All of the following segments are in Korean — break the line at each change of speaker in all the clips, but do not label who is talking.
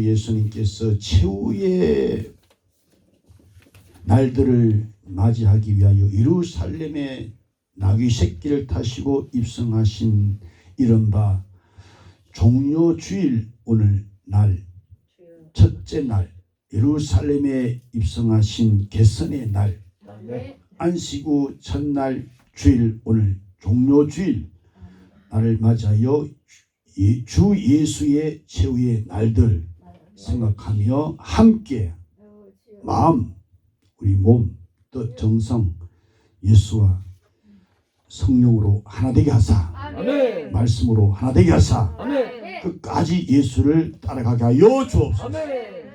예수님께서 최후의 날들을 맞이하기 위하여 예루살렘에 나귀 새끼를 타시고 입성하신 이른바 종료주일 오늘 날 첫째 날 예루살렘에 입성하신 개선의 날 안식 후 첫날 주일 오늘 종료주일 날을 맞이하여 주 예수의 최후의 날들 생각하며 함께 마음, 우리 몸, 또 정성 예수와 성령으로 하나 되게 하사
아멘.
말씀으로 하나 되게 하사
아멘.
끝까지 예수를 따라가게 하여 주옵소서.
아멘.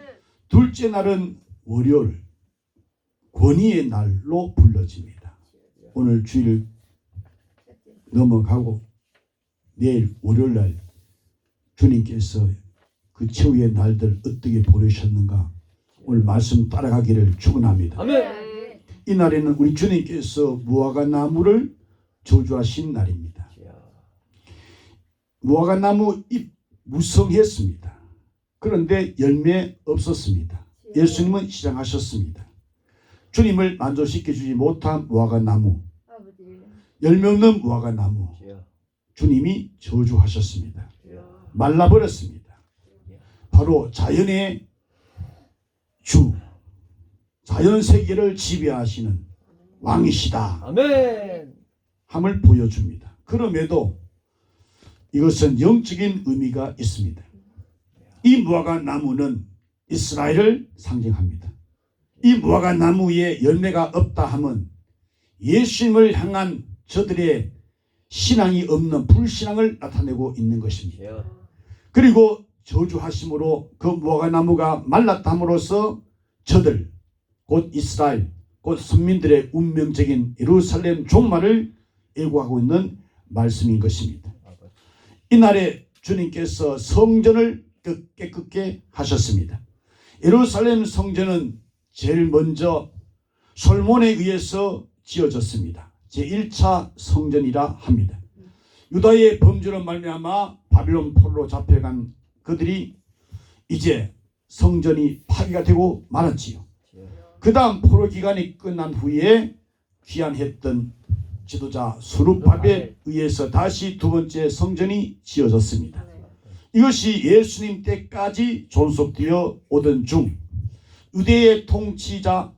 둘째 날은 월요일 권위의 날로 불러집니다. 오늘 주일 넘어가고 내일 월요일 날 주님께서 그 최후의 날들 어떻게 보내셨는가 오늘 말씀 따라가기를 축원합니다.
아멘.
이 날에는 우리 주님께서 무화과 나무를 저주하신 날입니다. 무화과 나무 잎 무성했습니다. 그런데 열매 없었습니다. 예수님은 시장하셨습니다. 주님을 만족시켜 주지 못한 무화과 나무, 열매 없는 무화과 나무, 주님이 저주하셨습니다. 말라버렸습니다. 바로 자연의 주, 자연 세계를 지배하시는 왕이시다
아멘.
함을 보여줍니다. 그럼에도 이것은 영적인 의미가 있습니다. 이 무화과 나무는 이스라엘을 상징합니다. 이 무화과 나무에 열매가 없다 함은 예수님을 향한 저들의 신앙이 없는 불신앙을 나타내고 있는 것입니다. 그리고 저주하심으로 그 무화과 나무가 말랐다 함으로써 저들 곧 이스라엘 곧 선민들의 운명적인 예루살렘 종말을 예고하고 있는 말씀인 것입니다. 이날에 주님께서 성전을 깨끗게 하셨습니다. 예루살렘 성전은 제일 먼저 솔몬에 의해서 지어졌습니다. 제1차 성전이라 합니다. 유다의 범죄로 말미암아 바빌론 포로로 잡혀간 그들이 이제 성전이 파괴가 되고 말았지요. 그 다음 포로 기간이 끝난 후에 귀환했던 지도자 스룹바벨에 의해서 다시 두 번째 성전이 지어졌습니다. 이것이 예수님 때까지 존속되어 오던 중 유대의 통치자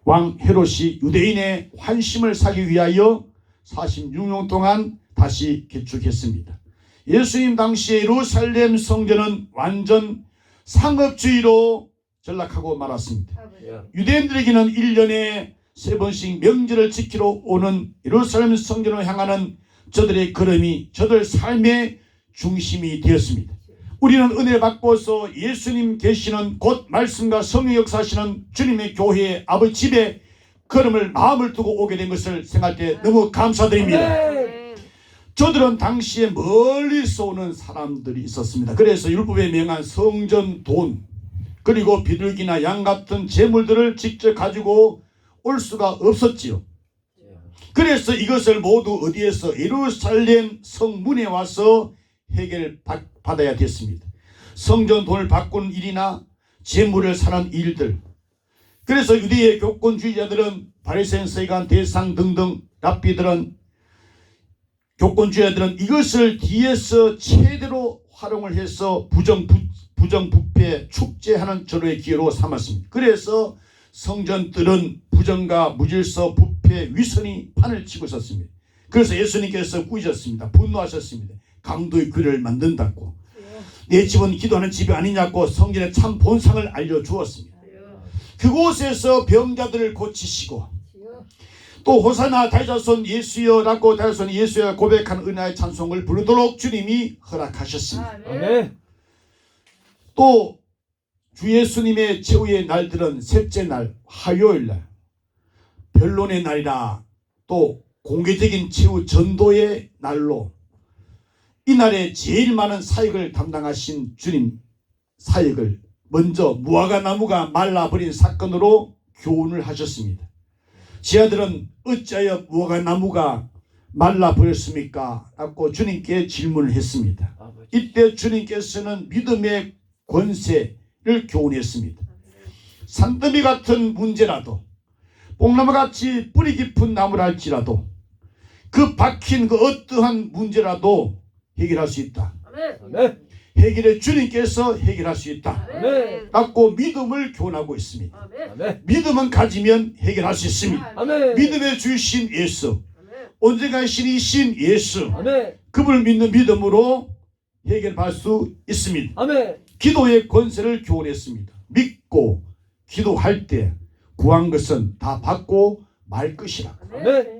왕 헤롯이 유대인의 환심을 사기 위하여 46년 동안 다시 개축했습니다. 예수님 당시에 예루살렘 성전은 완전 상업주의로 전락하고 말았습니다. 유대인들에게는 1년에 3번씩 명절을 지키러 오는 예루살렘 성전을 향하는 저들의 걸음이 저들 삶의 중심이 되었습니다. 우리는 은혜 받고서 예수님 계시는 곧 말씀과 성령 역사하시는 주님의 교회의 아버지 집에 걸음을 마음을 두고 오게 된 것을 생각할 때 너무 감사드립니다. 저들은 당시에 멀리서 오는 사람들이 있었습니다. 그래서 율법에 명한 성전 돈 그리고 비둘기나 양 같은 재물들을 직접 가지고 올 수가 없었지요. 그래서 이것을 모두 어디에서 예루살렘 성문에 와서 해결받아야 됐습니다. 성전 돈을 바꾸는 일이나 재물을 사는 일들. 그래서 유대의 교권주의자들은 바리새인 서기관 대상 등등 랍비들은 교권주의자들은 이것을 뒤에서 최대로 활용을 해서 부정부패 축제하는 절호의 기회로 삼았습니다. 그래서 성전들은 부정과 무질서 부패 위선이 판을 치고 있었습니다. 그래서 예수님께서 꾸짖었습니다. 분노하셨습니다. 강도의 귀를 만든다고 내 집은 기도하는 집이 아니냐고 성전의 참 본상을 알려주었습니다. 그곳에서 병자들을 고치시고 또 호사나 다윗자손 예수여라고 다윗자손 예수여 고백한 은혜의 찬송을 부르도록 주님이 허락하셨습니다.
아멘.
또 주 예수님의 최후의 날들은 셋째 날 화요일 날 변론의 날이라 또 공개적인 최후 전도의 날로 이날에 제일 많은 사역을 담당하신 주님 사역을 먼저 무화과 나무가 말라버린 사건으로 교훈을 하셨습니다. 제 아들은 어찌하여 무화과 나무가 말라버렸습니까? 라고 주님께 질문을 했습니다. 이때 주님께서는 믿음의 권세를 교훈했습니다. 산더미 같은 문제라도 뽕나무같이 뿌리 깊은 나무랄지라도 그 박힌 그 어떠한 문제라도 해결할 수 있다.
아멘.
해결해 주님께서 해결할 수 있다.
아멘.
라고 믿음을 교훈하고 있습니다.
아멘.
믿음은 가지면 해결할 수 있습니다.
아멘.
믿음의 주신 예수, 언제가 신이신 예수,
아멘.
그분을 믿는 믿음으로 해결할 수 있습니다.
아멘.
기도의 권세를 교훈했습니다. 믿고 기도할 때 구한 것은 다 받고 말 것이라.
아멘.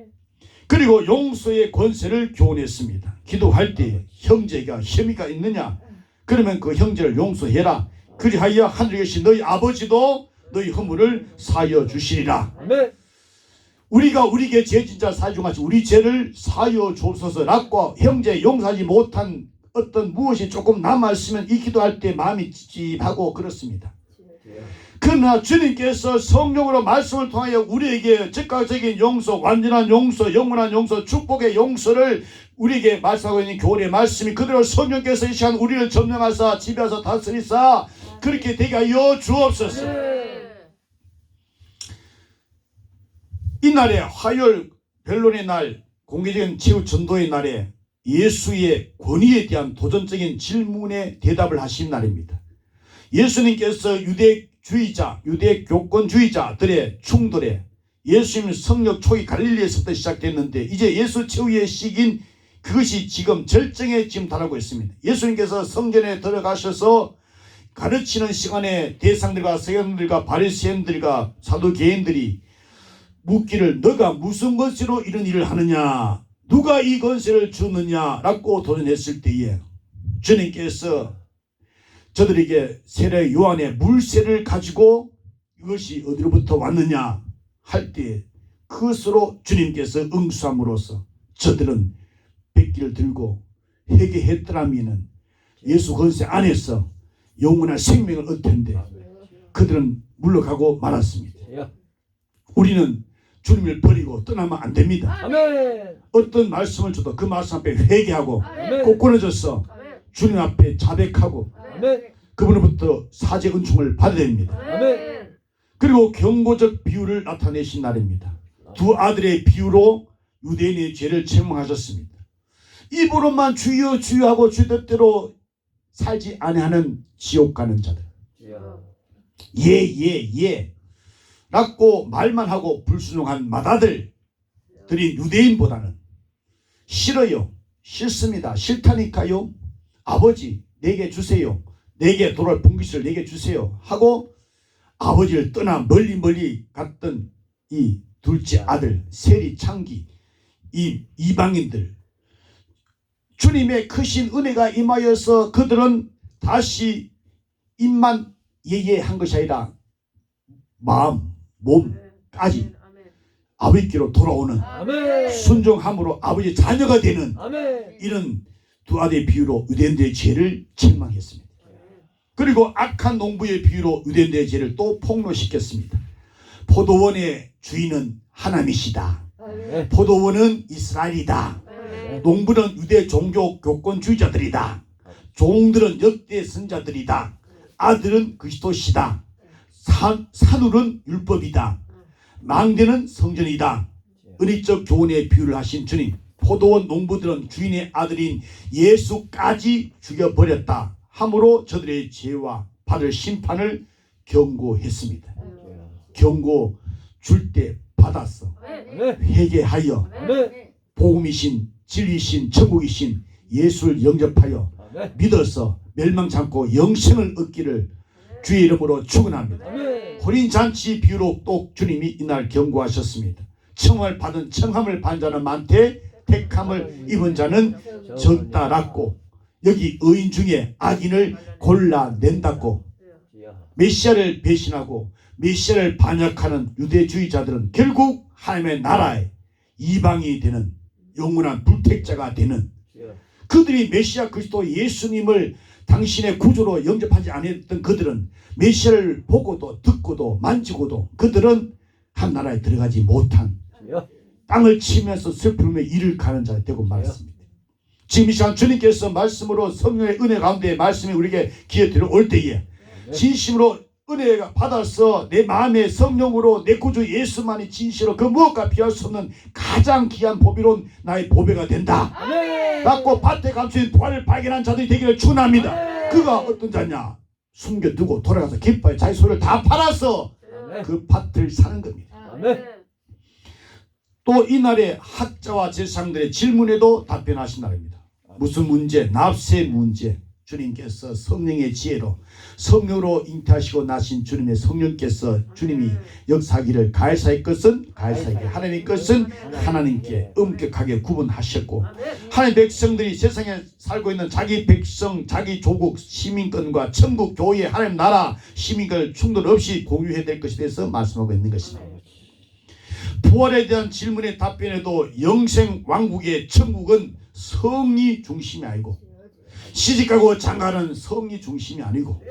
그리고 용서의 권세를 교훈했습니다. 기도할 때 형제가 혐의가 있느냐? 그러면 그 형제를 용서해라. 그리하여 하늘에 계신 너희 아버지도 너희 허물을 사하여 주시리라.
아멘.
우리가 우리에게 죄진 자 사하여 같이 우리 죄를 사하여 주옵소서라고 형제 용서하지 못한 어떤 무엇이 조금 남아있으면 이 기도할 때 마음이 찝찝하고 그렇습니다. 그러나 주님께서 성령으로 말씀을 통하여 우리에게 즉각적인 용서, 완전한 용서, 영원한 용서, 축복의 용서를 우리에게 말씀하고 있는 교훈의 말씀이 그대로 성령께서 이 시간 우리를 점령하사 지배하사 다스리사 그렇게 되게 하여 주옵소서. 이날에 화요일 변론의 날, 공개적인 최후 전도의 날에 예수의 권위에 대한 도전적인 질문에 대답을 하신 날입니다. 예수님께서 유대주의자, 유대교권주의자들의 충돌에 예수님 성령 초기 갈릴리에서부터 시작됐는데 이제 예수 최후의 시기인 그것이 지금 절정에 지금 달하고 있습니다. 예수님께서 성전에 들어가셔서 가르치는 시간에 대상들과 서기관들과 바리새인들과 사두개인들이 묻기를 너가 무슨 권세로 이런 일을 하느냐? 누가 이 권세를 주느냐라고 도전했을 때에 주님께서 저들에게 세례 요한의 물세를 가지고 이것이 어디로부터 왔느냐 할 때 그것으로 주님께서 응수함으로써 저들은 백기를 들고 회개했더라면은 예수 권세 안에서 영원한 생명을 얻을 텐데 그들은 물러가고 말았습니다. 우리는 주님을 버리고 떠나면 안 됩니다.
아멘.
어떤 말씀을 줘도 그 말씀 앞에 회개하고
아멘.
꼭 끊어져서 주님 앞에 자백하고
아멘.
그분으로부터 사죄 은총을 받아야 됩니다.
아멘.
그리고 경고적 비유를 나타내신 날입니다. 두 아들의 비유로 유대인의 죄를 책망하셨습니다. 입으로만 주여 주여 하고 주 뜻대로 살지 아니하는 지옥 가는 자들. 예 라고 말만 하고 불순종한 마다들들이 유대인보다는 싫어요. 싫습니다. 싫다니까요. 아버지 내게 주세요. 내게 돌아올 분깃을 내게 주세요. 하고 아버지를 떠나 멀리 갔던 이 둘째 아들 세리 창기 이 이방인들 주님의 크신 은혜가 임하여서 그들은 다시 입만 예예한 것이 아니라 마음 몸까지 아버지께로 돌아오는
아멘.
순종함으로 아버지 자녀가 되는
아멘.
이런 두 아들의 비유로 유대인들의 죄를 책망했습니다. 그리고 악한 농부의 비유로 유대인들의 죄를 또 폭로시켰습니다. 포도원의 주인은 하나님이시다. 포도원은 이스라엘이다. 농부는 유대 종교 교권주의자들이다. 종들은 역대 선자들이다. 아들은 그리스도시다. 산울은 율법이다. 망대는 성전이다. 은혜적 교훈의 비유를 하신 주님. 포도원 농부들은 주인의 아들인 예수까지 죽여버렸다 함으로 저들의 죄와 받을 심판을 경고했습니다. 경고 줄 때 받았어. 회개하여 복음이신 진리신 천국이신 예수를 영접하여 믿어서 멸망치 않고 영생을 얻기를 주의 이름으로 축원합니다. 혼인잔치 비유로 또 주님이 이날 경고하셨습니다. 청함을 받은 청함을 받은 자는 많되 택함을 입은 자는 적다라고 여기 의인 중에 악인을 골라낸다고 메시아를 배신하고 메시아를 반역하는 유대주의자들은 결국 하나님의 나라의 이방이 되는 영원한 불택자가 되는 그들이 메시아 그리스도 예수님을 당신의 구조로 영접하지 않았던 그들은 메시아를 보고도 듣고도 만지고도 그들은 한 나라에 들어가지 못한 땅을 치면서 슬픔에 이를 가는 자가 되고 말았습니다. 지금 이 시간 주님께서 말씀으로 성령의 은혜 가운데 말씀이 우리에게 귀에 들어올 때에 진심으로 은혜가 받아서 내 마음의 성령으로 내 구주 예수만이 진실로 그 무엇과 비할 수 없는 가장 귀한 보배로운 나의 보배가 된다.
아멘.
갖고 밭에 감추인 부활을 발견한 자들이 되기를 축원합니다. 그가 어떤 자냐? 숨겨두고 돌아가서 기뻐해 자기 소유를 다 팔아서 그 밭을 사는 겁니다.
아멘.
또 이날에 학자와 제사장들의 질문에도 답변하신 날입니다. 무슨 문제? 납세 문제. 주님께서 성령의 지혜로 성령으로 잉태하시고 나신 주님의 성령께서 주님이 역사하기를 가이사의 것은 가이사에게 하나님의 것은 하나님께 엄격하게 구분하셨고 하나님의 백성들이 세상에 살고 있는 자기 백성 자기 조국 시민권과 천국 교회 하나님 나라 시민권 충돌 없이 공유해야 될 것에 대해서 말씀하고 있는 것입니다. 부활에 대한 질문의 답변에도 영생 왕국의 천국은 성리 중심이 아니고 시집가고 장가는 성리 중심이 아니고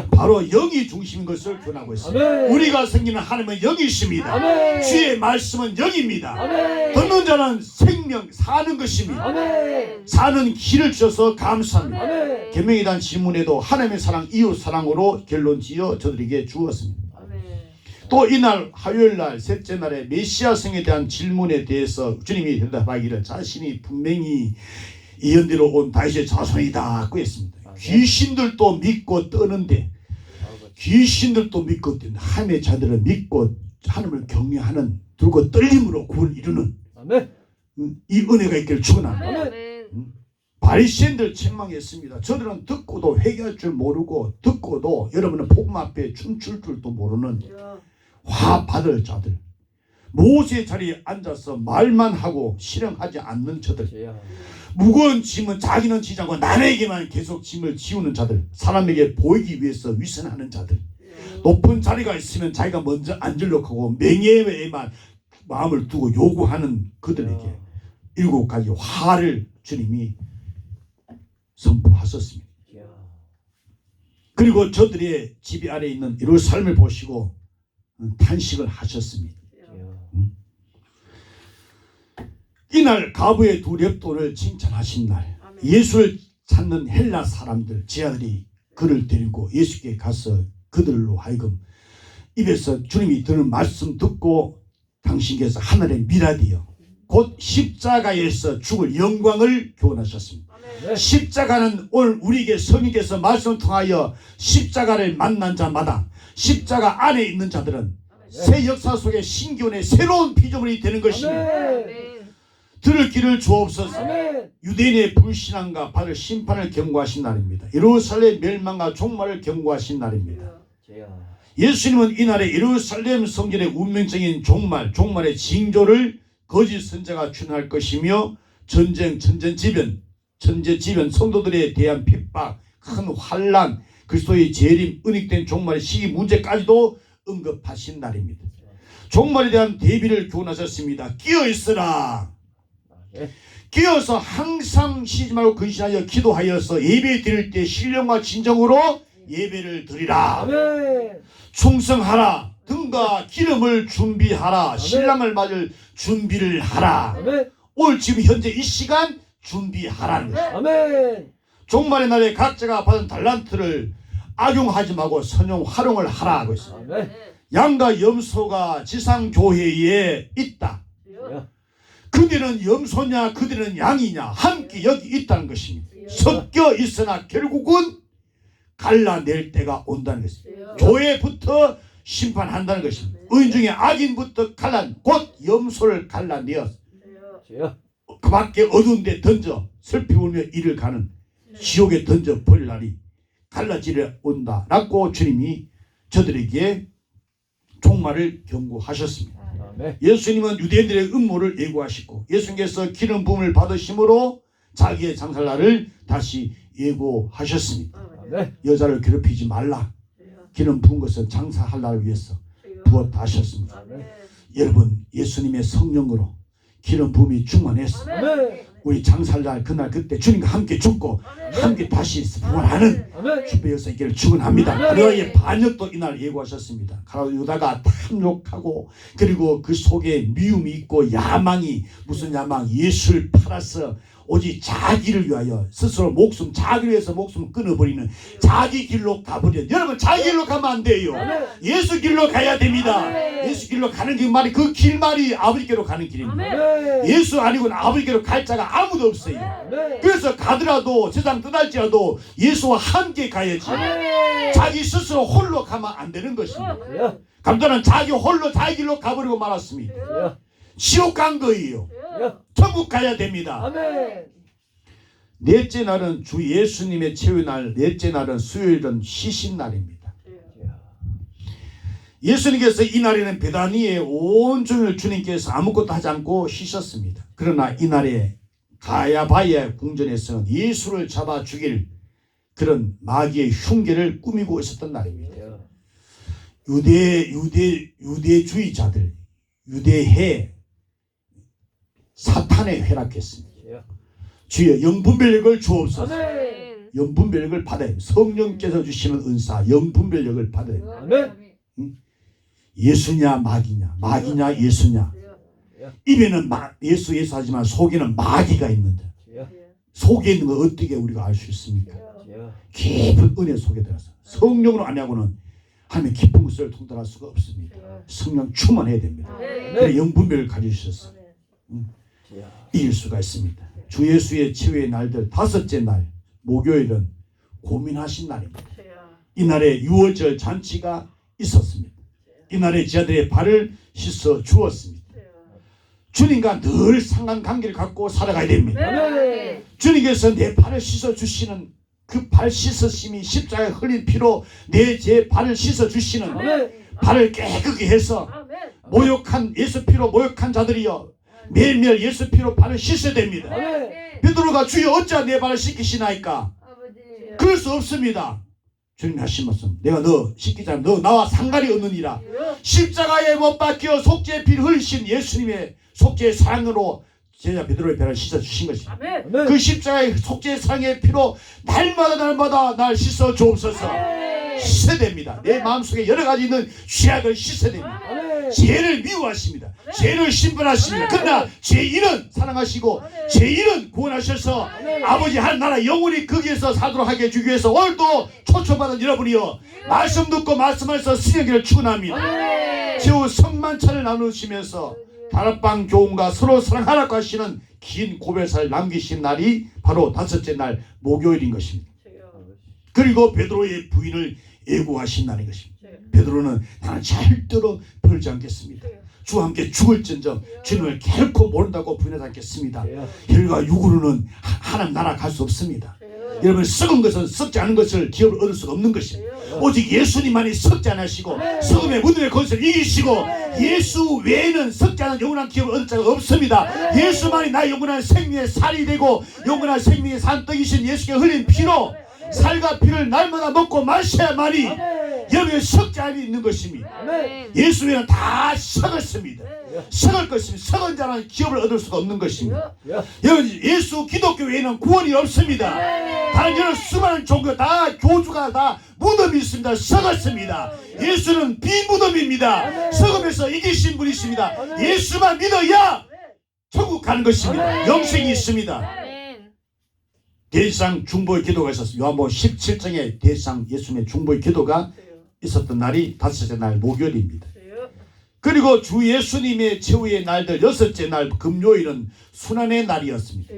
바로 영이 중심인 것을 교훈하고 있습니다.
아멘.
우리가 섬기는 하나님은 영이십니다.
아멘.
주의 말씀은 영입니다.
아멘.
듣는 자는 생명 사는 것입니다.
아멘.
사는 길을 주셔서 감사합니다.
아멘.
계명에 대한 질문에도 하나님의 사랑 이웃 사랑으로 결론 지어 저들에게 주었습니다. 또 이날 화요일날 셋째 날에 메시아 성에 대한 질문에 대해서 주님이 대답하기를 자신이 분명히 예언대로 온 다윗의 자손이다 고 했습니다. 귀신들도 믿고 떠는데 귀신들도 믿고 떠는 하나님의 자들을 믿고 하나님을 경외하는 들고 떨림으로 구원을 이루는
아멘.
이 은혜가 있기를 축원합니다.
아멘.
바리새인들 책망했습니다. 저들은 듣고도 회개할 줄 모르고 듣고도 여러분은 복음 앞에 춤출 줄도 모르는 화 받을 자들 모세의 자리에 앉아서 말만 하고 실행하지 않는 자들 무거운 짐은 자기는 지지 않고 남에게만 계속 짐을 지우는 자들 사람에게 보이기 위해서 위선하는 자들 높은 자리가 있으면 자기가 먼저 앉으려고 하고 명예에만 마음을 두고 요구하는 그들에게 7가지 화를 주님이 선포하셨습니다. 그리고 저들의 지배 아래 있는 예루살렘을 보시고 탄식을 하셨습니다. 이날 가부의 두 렙돈을 칭찬하신 날 예수를 찾는 헬라 사람들 제자들이 그를 데리고 예수께 가서 그들로 하여금 입에서 주님이 드는 말씀 듣고 당신께서 하늘의 미라디요 곧 십자가에서 죽을 영광을 교훈하셨습니다. 십자가는 오늘 우리에게 성령께서 말씀을 통하여 십자가를 만난 자마다 십자가 안에 있는 자들은 새 역사 속에 신기원의 새로운 피조물이 되는 것입니다. 들을 길을 주옵소서. 유대인의 불신앙과 받을 심판을 경고하신 날입니다. 예루살렘 멸망과 종말을 경고하신 날입니다. 예수님은 이날에 예루살렘 성전의 운명적인 종말의 징조를 거짓 선자가 출현할 것이며 전쟁, 천재지변 성도들에 대한 핍박, 큰 환난, 그리스도의 재림, 은닉된 종말의 시기 문제까지도 언급하신 날입니다. 종말에 대한 대비를 교훈하셨습니다. 끼어있으라. 끼어서 항상 쉬지 말고 근신하여 기도하여서 예배 드릴 때 신령과 진정으로 예배를 드리라.
아멘.
충성하라. 등과 기름을 준비하라.
아멘.
신랑을 맞을 준비를 하라.
아멘.
오늘 지금 현재 이 시간 준비하라는 것입니다.
아멘.
종말의 날에 각자가 받은 달란트를 악용하지 말고 선용 활용을 하라고 했습니다.
아멘.
양과 염소가 지상교회에 있다. 그들은 염소냐 그들은 양이냐 함께 여기 있다는 것입니다. 섞여 있으나 결국은 갈라낼 때가 온다는 것입니다. 교회부터 심판한다는 것입니다. 의인 중에 악인부터 곧 염소를 갈라내어 그 밖에 어두운 데 던져 슬피 울며 이를 가는 지옥에 던져 버릴 날이 갈라지려 온다라고 주님이 저들에게 종말을 경고하셨습니다. 예수님은 유대인들의 음모를 예고하시고 예수님께서 기름 부음을 받으심으로 자기의 장살날을 다시 예고하셨습니다. 여자를 괴롭히지 말라. 기름 부은 것은 장사할 날을 위해서 부었다 하셨습니다. 여러분 예수님의 성령으로 기름 부음이 충만해서 우리 장살날 그날 그때 주님과 함께 죽고 함께 다시 부활하는 주의 역사 있기를 축원합니다. 그의 반역도 이날 예고하셨습니다. 가롯 유다가 탐욕하고 그리고 그 속에 미움이 있고 야망이 무슨 야망 예수를 팔아서 오직 자기를 위하여 스스로 자기를 위해서 목숨 끊어버리는 자기 길로 가버려. 여러분 자기 길로 가면 안 돼요. 예수 길로 가야 됩니다. 예수 길로 가는 그 말이 그 길말이 아버지께로 가는 길입니다. 예수 아니고는 아버지께로 갈 자가 아무도 없어요. 그래서 가더라도 세상 떠날지라도 예수와 함께 가야지. 자기 스스로 홀로 가면 안 되는 것입니다. 감독은 자기 홀로 자기 길로 가버리고 말았습니다. 지옥 간 거예요. 천국 가야 됩니다.
아멘.
넷째 날은 주 예수님의 최후의 날, 넷째 날은 수요일은 쉬신 날입니다. 예수님께서 이 날에는 베다니에 온종일 주님께서 아무것도 하지 않고 쉬셨습니다. 그러나 이날에 가야바의 궁전에서는 예수를 잡아 죽일 그런 마귀의 흉계를 꾸미고 있었던 날입니다. 유대주의자들, 유대해 사탄에 회락했습니다. 주여 영분별력을 주옵소서. 영분별력을 받아야 됩니다. 성령께서 주시는 은사 영분별력을 받아야 됩니다.
아멘.
예수냐 마귀냐, 마귀냐 예수냐. 입에는 예수 하지만 속에는 마귀가 있는데 속에 있는 거 어떻게 우리가 알 수 있습니까? 깊은 은혜 속에 들어서 성령으로 아니하고는 하나님의 깊은 것을 통달할 수가 없습니다. 성령 충만해야 됩니다. 그래 영분별을 가지셔서 이길 수가 있습니다. 주 예수의 최후의 날들 다섯째 날 목요일은 고민하신 날입니다. 이날에 유월절 잔치가 있었습니다. 이날에 제자들의 발을 씻어 주었습니다. 주님과 늘 상관관계를 갖고 살아가야 됩니다. 주님께서 내 발을 씻어 주시는 그 발 씻으심이 십자가에 흘린 피로 제 발을 씻어 주시는 발을 깨끗이 해서 모욕한 예수 피로 모욕한 자들이여 매일매일 예수 피로 발을 씻어야 됩니다. 베드로가 주여 어찌 내 발을 씻기시나이까? 그럴 수 없습니다. 주님 하신 말씀 내가 너 씻기자면 너 나와 상관이 없느니라. 십자가에 못 박혀 속죄의 피를 흘리신 예수님의 속죄의 사랑으로 제자 베드로의 배를 씻어주신 것입니다. 그 십자가의 속죄의 사랑의 피로 날마다 날 씻어 주옵소서. 씻어야 됩니다. 내 마음속에 여러 가지 있는 죄악을 씻어야 됩니다. 죄를 미워하십니다. 죄를 심판하십니다. 그러나 죄인은 사랑하시고 죄인은 구원하셔서 아버지 하나님 나라 영원히 거기에서 사도록 하게 해주기 위해서 오늘도 초청받은 여러분이여 말씀 듣고 말씀하셔서 신령기를 축원합니다. 최후 성만찬을 나누시면서 다락방 교훈과 서로 사랑하라고 하시는 긴 고별사를 남기신 날이 바로 다섯째 날 목요일인 것입니다. 그리고 베드로의 부인을 예고하신 날인 것입니다. 베드로는 나는 절대로 벌지 않겠습니다. 주와 함께 죽을진정 주님을 결코 모른다고 부인하지 않겠습니다. 혈과 육으로는 하나님 나라 갈 수 없습니다. 여러분 썩은 것은 썩지 않은 것을 기업을 얻을 수가 없는 것입니다. 오직 예수님만이 썩지 않으시고 썩음의 무덤의 권세를 이기시고 예수 외에는 썩지 않은 영원한 기업을 얻을 자가 없습니다. 예수만이 나의 영원한 생명의 살이 되고 영원한 생명의 산떡이신 예수께 흘린 피로 살과 피를 날마다 먹고 마셔야만이 여러분의 썩지 않이 있는 것입니다. 예수 외에는 다 썩었습니다. 썩을 것입니다. 썩은 자는 기업을 얻을 수가 없는 것입니다. 여러분 예수 기독교 외에는 구원이 없습니다. 다른 여러 수많은 종교 다 교주가 다 무덤이 있습니다. 썩었습니다. 예수는 비무덤입니다. 썩음에서 이기신 분이십니다. 예수만 믿어야 천국 가는 것입니다. 영생이 있습니다. 대지상 중보의 기도가 있었습니다. 요한복음 17장에 대지상 예수님의 중보의 기도가 있었던 날이 다섯째 날 목요일입니다. 그리고 주 예수님의 최후의 날들 여섯째 날 금요일은 순환의 날이었습니다.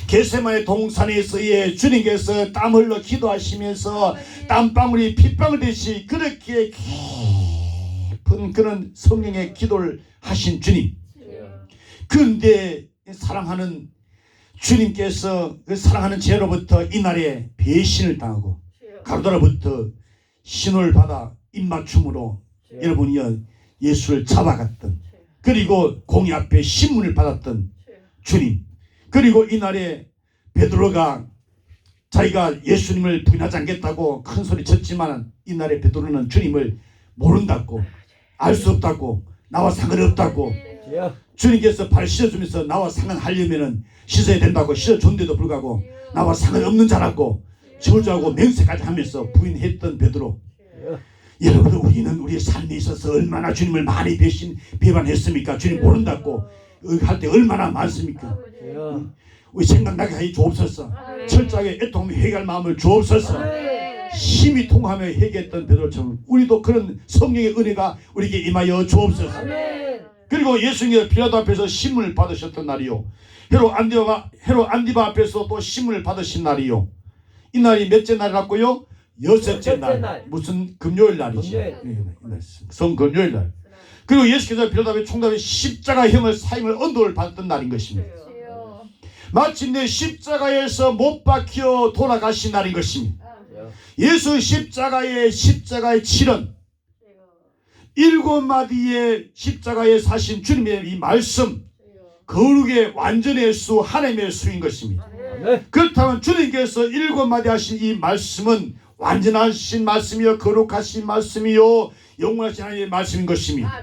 겟세마네 동산에서 주님께서 땀 흘러 기도하시면서 땀방울이 핏방울 되시 그렇게 깊은 그런 성령의 기도를 하신 주님. 그런데 사랑하는 주님께서 그 사랑하는 죄로부터 이날에 배신을 당하고 가로다로부터 신호를 받아 입맞춤으로 여러분이여 예수를 잡아갔던 그리고 공의 앞에 신문을 받았던 주님. 그리고 이날에 베드로가 자기가 예수님을 부인하지 않겠다고 큰 소리 쳤지만 이날에 베드로는 주님을 모른다고 알 수 없다고 나와 상관이 없다고 주님께서 발 씻어주면서 나와 상관하려면은 씻어야 된다고 씻어줬는데도 불구하고 나와 상관이 없는 자라고 저주하고 맹세까지 하면서 부인했던 베드로. 여러분 우리는 우리의 삶에 있어서 얼마나 주님을 많이 배반했습니까? 주님 모른다고 할 때 얼마나 많습니까? 우리 생각나게 하여 주옵소서. 철저하게 애통하며 회개할 마음을 주옵소서. 힘이 통하며 회개했던 베드로처럼 우리도 그런 성령의 은혜가 우리에게 임하여 주옵소서. 그리고 예수님이 빌라도 앞에서 신문을 받으셨던 날이요, 헤롯 안디바 앞에서 또 신문을 받으신 날이요. 이 날이 몇째 날이라고요? 여섯째 날. 무슨 금요일 날이지. 성금요일 날. 그리고 예수께서 빌라도 앞에 총답에 십자가형을 사형을 언도를 받았던 날인 것입니다. 마침내 십자가에서 못 박혀 돌아가신 날인 것입니다. 예수 십자가의 칠은 7마디의 십자가에 사신 주님의 이 말씀, 거룩의 완전의 수, 하나님의 수인 것입니다. 그렇다면 주님께서 7마디 하신 이 말씀은 완전하신 말씀이요, 거룩하신 말씀이요, 영원하신 하나님의 말씀인 것입니다.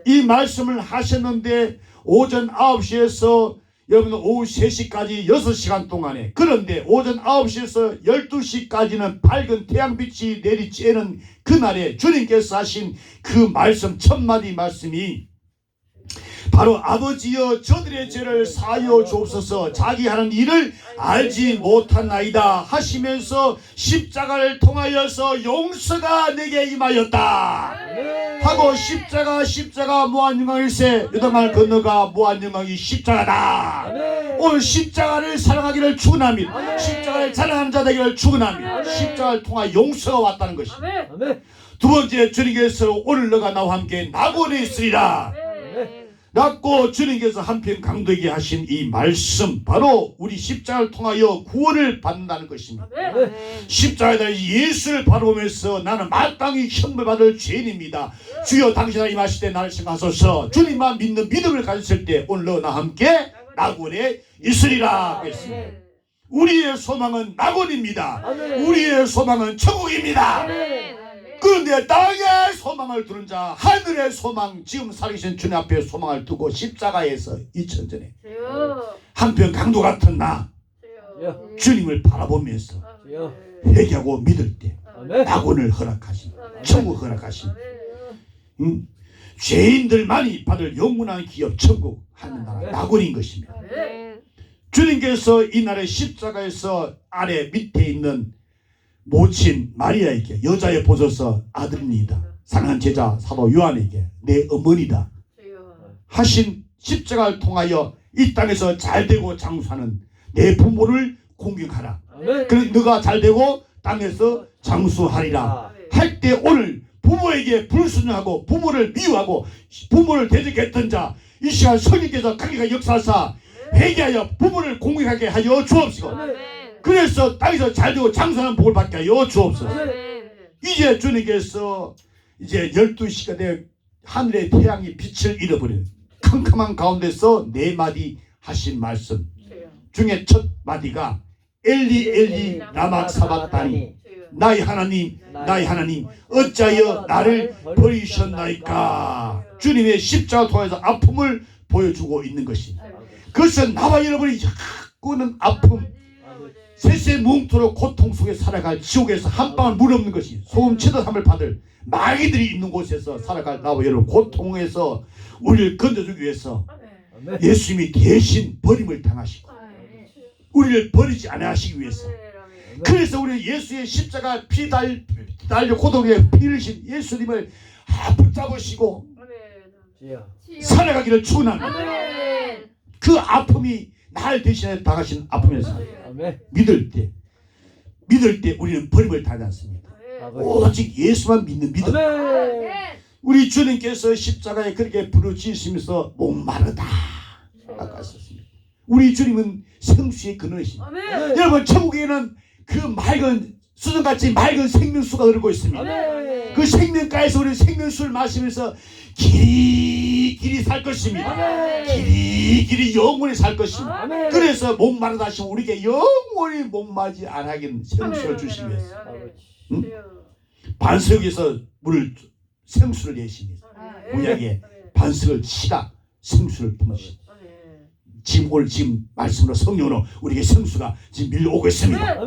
이 말씀을 하셨는데 오전 9시에서 여러분 오후 3시까지 6시간 동안에, 그런데 오전 9시에서 12시까지는 밝은 태양빛이 내리쬐는 그날에 주님께서 하신 그 말씀, 천마디 말씀이 바로 아버지여 저들의 죄를 사하여 주옵소서, 자기 하는 일을 알지 못하나이다 하시면서 십자가를 통하여서 용서가 내게 임하였다 하고, 십자가 무한영광일세 요단강을 건너가 무한영광이 십자가다. 오늘 십자가를 사랑하기를 축원합니다. 십자가를 사랑하는 자 되기를 축원합니다. 십자가를 통하 용서가 왔다는 것입니다. 두 번째, 주님께서 오늘 너가 나와 함께 낙원에 있으리라 라고 주님께서 한편 강도에게 하신 이 말씀, 바로 우리 십자가를 통하여 구원을 받는다는 것입니다. 십자가에 대해 예수를 바라보면서 나는 마땅히 형벌받을 죄인입니다. 주여 당신 하나님 하실 때 나를 생각하소서. 주님만 믿는 믿음을 가졌을 때 오늘 너나 함께 낙원에 있으리라 했습니다. 우리의 소망은 낙원입니다. 우리의 소망은 천국입니다. 그런데 땅의 소망을 두는 자, 하늘의 소망, 지금 살아계신 주님 앞에 소망을 두고 십자가에서 2000전에 한편 강도 같은 나 주님을 바라보면서 회개하고 믿을 때 낙원을 허락하신, 천국 허락하신, 죄인들만이 받을 영원한 기업 천국 하는 나라 낙원인 것입니다. 주님께서 이날의 십자가에서 아래 밑에 있는 모친 마리아에게, 여자의 보소서 아들입니다, 사랑하는 제자 사도 요한에게 내 어머니다 하신 십자가를 통하여 이 땅에서 잘되고 장수하는 내 부모를 공경하라. 그래 너가 잘되고 땅에서 장수하리라 할 때, 오늘 부모에게 불순종하고 부모를 미워하고 부모를 대적했던 자, 이 시간 성령께서 강력하게 역사하사 회개하여 부모를 공경하게 하여 주옵시고, 그래서 땅에서 잘되고 장수하는 복을 받게 하여 주옵소서. 이제 주님께서 이제 12시가 되어 하늘의 태양이 빛을 잃어버리는 캄캄한 가운데서 4마디 하신 말씀 중에 첫 마디가 엘리 엘리 라마 사박다니, 나의 하나님 나의 하나님 어찌하여 나를 버리셨나이까. 주님의 십자가 통해서 아픔을 보여주고 있는 것입니다. 그것은 나와 여러분이 자꾸는 아픔, 세세 뭉토록 고통 속에 살아갈 지옥에서 한 방울 물 없는 것이 소금 치듯함을 받을 마귀들이 있는 곳에서 살아갈 나와 여러분, 고통에서 우리를 건져주기 위해서 예수님이 대신 버림을 당하시고 우리를 버리지 않아 하시기 위해서, 그래서 우리는 예수의 십자가 피 달려 고통에 피 흘리신 예수님을 붙잡으시고 살아가기를 축원합니다. 그 아픔이 날 대신에 당하신 아픔에서 믿을 때 우리는 버림을 당하지 않습니다. 오직 예수만 믿는 믿음. 우리 주님께서 십자가에 그렇게 부르짖으시면서 목마르다 아까 하셨습니다. 우리 주님은 생수의 근원이십니다. 여러분, 천국에는 그 맑은 수정같이 맑은 생명수가 흐르고 있습니다. 그 생명가에서 우리는 생명수를 마시면서 길이 살 것입니다. 길이 영원히 살 것입니다. 그래서 목마르다 하시면 우리에게 영원히 목마르지 않게 생수를 주시기 위해서 반석에서 생수를 내십니다. 구약에 반석을 치다 생수를 품으십니다. 지금 말씀으로 성령으로 우리에게 생수가 지금 밀려오고 있습니다.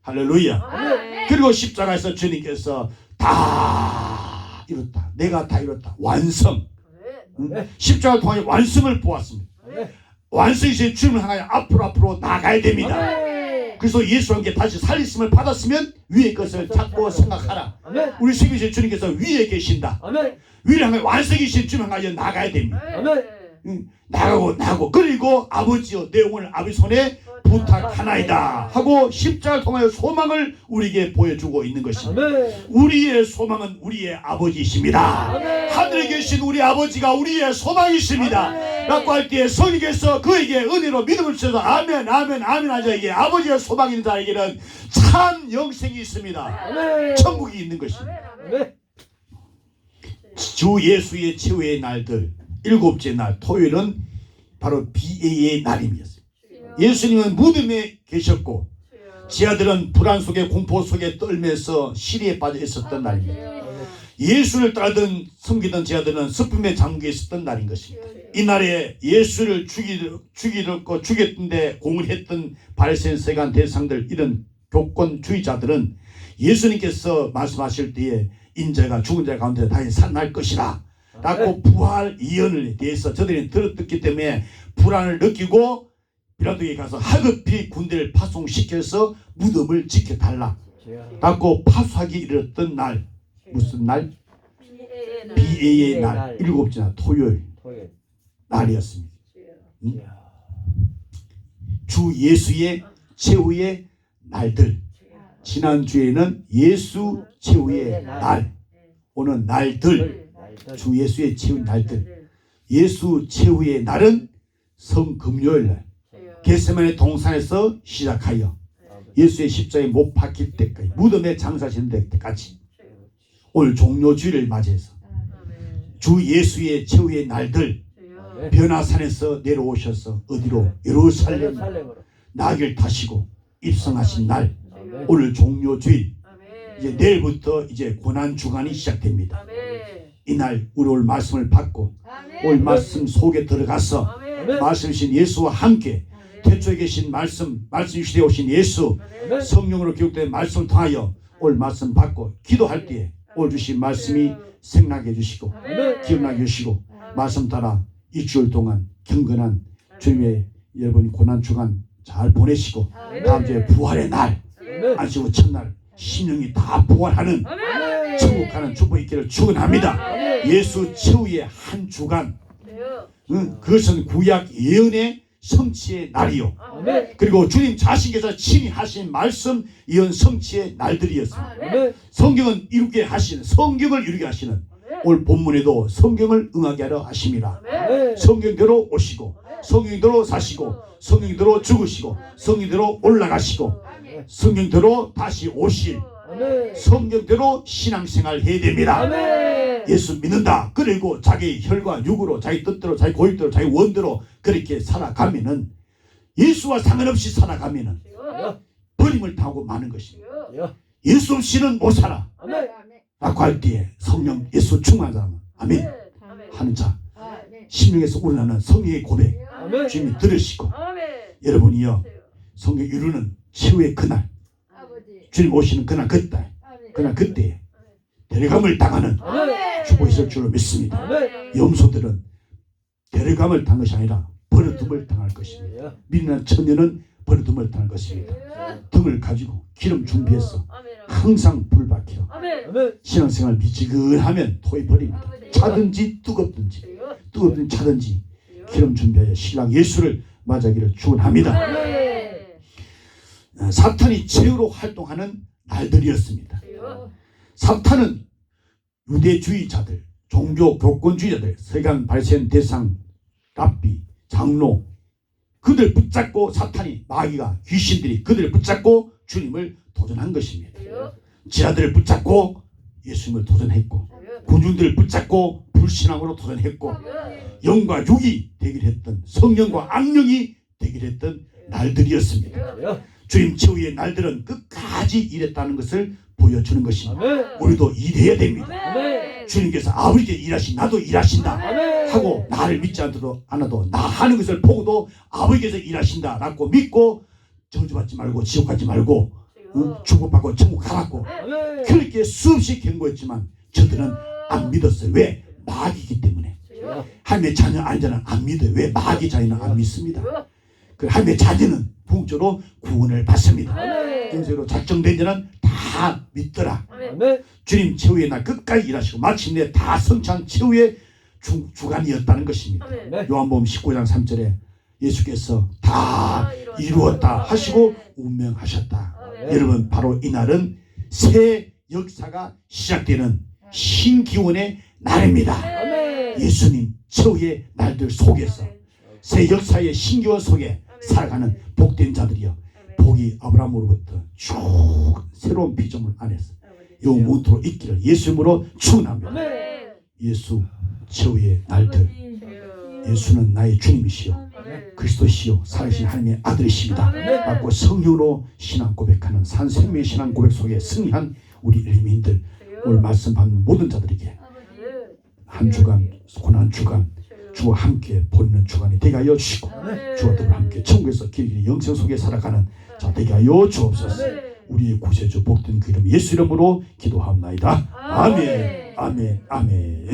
할렐루야. 그리고 십자가에서 주님께서 다 이뤘다, 내가 다 이뤘다, 완성. 십자가를 통해 완성을 보았습니다. 완성이신 주님을 향하여 앞으로 나가야 됩니다.
아멘.
그래서 예수와 함께 다시 살리심을 받았으면 위의 것을 찾고 생각하라.
아멘.
우리 생기신 주님께서 위에 계신다.
아멘.
위를 향하여 완성이신 주님을 향하여 나가야 됩니다.
아멘.
나가고 그리고 아버지여 내 영혼을 아버지 손에 부탁하나이다 하고 십자가를 통하여 소망을 우리에게 보여주고 있는 것입니다.
아멘.
우리의 소망은 우리의 아버지이십니다.
아멘.
하늘에 계신 우리 아버지가 우리의 소망이십니다.
아멘.
라고 할 때에 성령께서 그에게 은혜로 믿음을 주셔서 아멘 하자에게 아버지의 소망이 있는 자에게는 참 영생이 있습니다.
아멘.
천국이 있는 것입니다.
아멘.
주 예수의 최후의 날들 일곱째 날 토요일은 바로 비애의 날입니다. 예수님은 무덤에 계셨고 지하들은 불안 속에 공포 속에 떨면서 시리에 빠져 있었던 날입니다. 예수를 따르던 섬기던 지하들은 슬픔에 잠겨 있었던 날인 것입니다. 이날에 예수를 죽였던데 공을 바리새인 세관 대상들 이런 교권주의자들은 예수님께서 말씀하실 때에 인자가 죽은 자 가운데 다시 살아날 것이라 라고 부활 예언을 대해서 저들이 들었기 때문에 불안을 느끼고 빌라도에게 가서 하급히 군대를 파송시켜서 무덤을 지켜달라 라고 파수하기 이르렀던 날. 무슨 날? 비애의 날 일곱째 날 토요일 날이었습니다. 주 예수의 최후의 날들. 지난주에는 예수 최후의 날. 오늘 날들. 주 예수의 최후의 날들. 예수 최후의 날은 성금요일 날. 겟세마네 동산에서 시작하여 예수의 십자가에 못 박힐 때까지 무덤에 장사하시는 때까지 오늘 종료주일을 맞이해서 주 예수의 최후의 날들 변화산에서 내려오셔서 어디로? 예루살렘 나귀를 타시고 입성하신 날 오늘 종료주일 이제 내일부터 이제 고난주간이 시작됩니다. 이날 우리 오늘 말씀을 받고 오늘 말씀 속에 들어가서 말씀이신 예수와 함께 태초에 계신 말씀 시대에 오신 예수 성령으로 기록된 말씀을 통하여 오늘 말씀 받고 기도할 때에 오늘 주신 말씀이 생각해 주시고 기억나게 해주시고 말씀 따라 일주일 동안 경건한 주님의 여러분이 고난주간 잘 보내시고 다음 주에 부활의 날 안식구 첫날 신령이 다 부활하는 천국 가는 축복 있기를 축원합니다. 예수 최후의 한 주간 그것은 구약 예언의 성취의 날이요. 그리고 주님 자신께서 친히 하신 말씀 예언 성취의 날들이었습니다. 성경은 이루게 하시는 성경을 이루게 하시는 오늘 본문에도 성경을 응하게 하려 하심이라. 성경대로 오시고 성경대로 사시고 성경대로 죽으시고 성경대로 올라가시고 성경대로 다시 오실 성경대로 신앙생활 해야 됩니다. 예수 믿는다. 그리고 자기 혈과 육으로 자기 뜻대로 자기 고집대로 자기 원대로 그렇게 살아가면은 예수와 상관없이 살아가면은 버림을 당하고 마는 것입니다. 예수 없이는 못 살아 라고 할 때에 성령 예수 충만한 사람은 아멘 하는 자 심령에서 우러나는 성령의 고백 주님이 들으시고 여러분이요 성령 이루는 최후의 그날 주님 오시는 그날 그때에 데려감을 당하는 축복이 있을 줄로 믿습니다. 염소들은 데려감을 당한 것이 아니라 버려둠을 당할 것입니다. 미련한 처녀는 버려둠을 당할 것입니다. 등을 가지고 기름 준비해서 항상 불 박혀 신앙생활 미지근하면 토해 버립니다. 차든지 뜨겁든지 차든지 기름 준비하여 신랑 예수를 맞이하기를 축원합니다. 사탄이 최후로 활동하는 날들이었습니다. 사탄은 유대주의자들, 종교 교권주의자들, 서기관 바리새인 대상, 랍비, 장로 그들 붙잡고 사탄이 마귀가 귀신들이 그들을 붙잡고 주님을 도전한 것입니다. 지하들을 붙잡고 예수님을 도전했고 군중들을 붙잡고 불신앙으로 도전했고 영과 육이 대결했던 성령과 악령이 대결했던 날들이었습니다. 주님 최후의 날들은 끝까지 일했다는 것을 보여주는 것입니다. 우리도 일해야 됩니다. 주님께서 아버지께 일하신 나도 일하신다 하고 나를 믿지 않아도 나 하는 것을 보고도 아버지께서 일하신다 라고 믿고 저주받지 말고 지옥 가지 말고 축복받고 천국 가라고 그렇게 수없이 경고했지만 저들은 안 믿었어요. 왜? 마귀이기 때문에 하나님의 자녀 아니자는 안 믿어요. 왜? 마귀 자녀는 안 믿습니다. 그 하나님의 자녀는 궁극적으로 구원을 받습니다. 인생으로 작정된 자는 다 믿더라.
아멘.
주님 최후의 날 끝까지 일하시고 마침내 다 성취한 최후의 주간이었다는 것입니다.
아멘.
요한복음 19장 3절에 예수께서 다 이루었다 하시고 운명하셨다. 여러분 바로 이날은 새 역사가 시작되는 신기원의 날입니다.
아멘.
예수님 최후의 날들 속에서 새 역사의 신기원 속에 살아가는 복된 자들이여, 복이 아브라함으로부터 쭉 새로운 피조물 안에서 영원토록 있기를 예수님으로 축원합니다.
아멘.
예수 최후의 날들, 예수는 나의 주님이시요 그리스도시요 살아계신 하나님의 아들이십니다. 라고 성령으로 신앙 고백하는 산생명의 신앙 고백 속에 승리한 우리 일민들, 오늘 말씀 받는 모든 자들에게 한 주간 고난 주간 주와 함께 보내는 주간이 되게 하여 주시고, 주와 더불어 함께 천국에서 길길이 영생 속에 살아가는 자 되게 하여 주옵소서. 우리의 구세주 복된 그 이름 예수 이름으로 기도합나이다. 아멘. 아멘. 아멘.